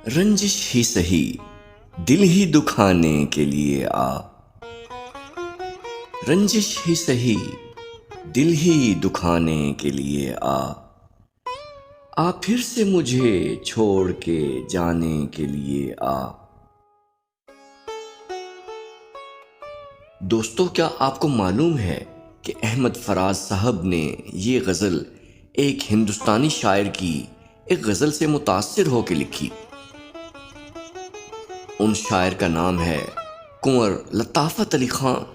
रंजिश ही सही दिल ही दुखाने के लिए आ। रंजिश ही सही दिल ही दुखाने के लिए आ फिर से मुझे छोड़ के जाने के लिए आ। दोस्तों, क्या आपको मालूम है कि अहमद फराज साहब ने ये गज़ल एक हिंदुस्तानी शायर की एक गज़ल से मुतासिर होकर लिखी। उन शायर का नाम है कुंवर लताफ़त अली ख़ान।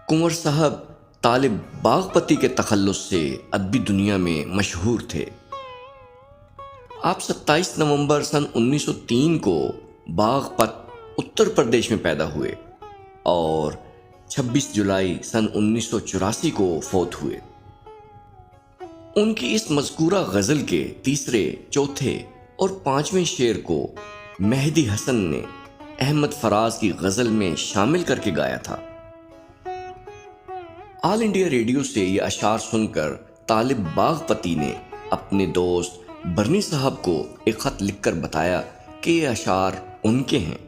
कुंवर साहब तालिब बागपती के तखल्लुस से अदबी दुनिया में मशहूर थे। आप 27 नवंबर सन 1903 को बागपत उत्तर प्रदेश में पैदा हुए और 26 जुलाई सन 1984 को फौत हुए। उनकी इस मज़कूरा गज़ल के तीसरे, चौथे और पांचवें शेर को मेहदी हसन ने अहमद फराज की गज़ल में शामिल करके गाया था। ऑल इंडिया रेडियो से ये अशार सुनकर तालिब बागपती ने अपने दोस्त बरनी साहब को एक ख़त लिखकर बताया कि ये अशार उनके हैं,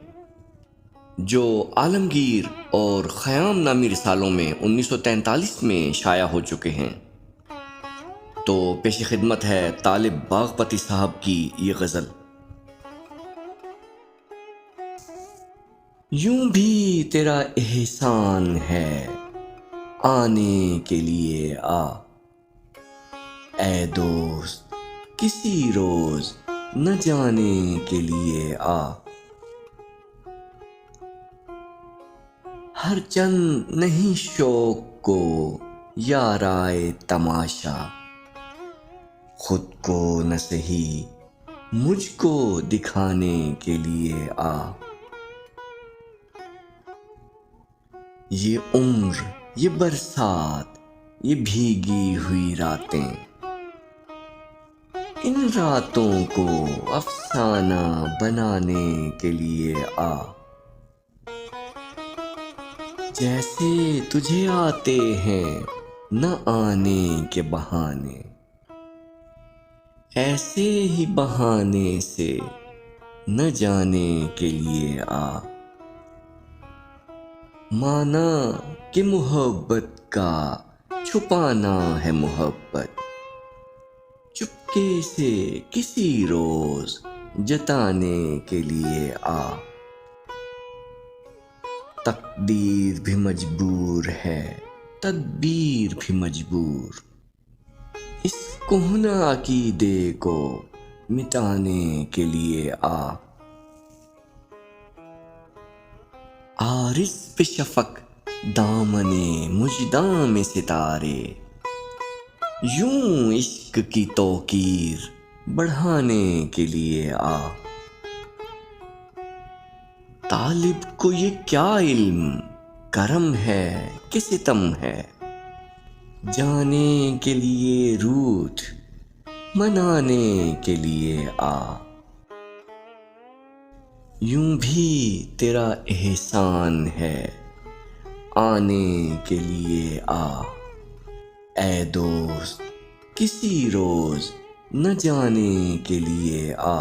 जो आलमगीर और ख़याम नामी रिसालों में 1943 में शाया हो चुके हैं। तो पेश खिदमत है तालिब बागपती साहब की ये गज़ल। यूं भी तेरा एहसान है आने के लिए आ, ऐ दोस्त किसी रोज न जाने के लिए आ। हर चंद नहीं शौक को याराए तमाशा, खुद को न सही मुझको दिखाने के लिए आ। ये उम्र, ये बरसात, ये भीगी हुई रातें, इन रातों को अफसाना बनाने के लिए आ। जैसे तुझे आते हैं न आने के बहाने, ऐसे ही बहाने से न जाने के लिए आ। माना कि मोहब्बत का छुपाना है मोहब्बत, चुपके से किसी रोज जताने के लिए आ। तकदीर भी मजबूर है, तदबीर भी मजबूर, इस कोहना अकीदे को मिटाने के लिए आ। आरिज़ पे शफक दामने मुजदां में सितारे, यूं इश्क की तौकीर बढ़ाने के लिए आ। तालिब को ये क्या इल्म करम है कि सितम है, जाने के लिए रूठ मनाने के लिए आ। यूं भी तेरा एहसान है आने के लिए आ, ऐ दोस्त किसी रोज न जाने के लिए आ।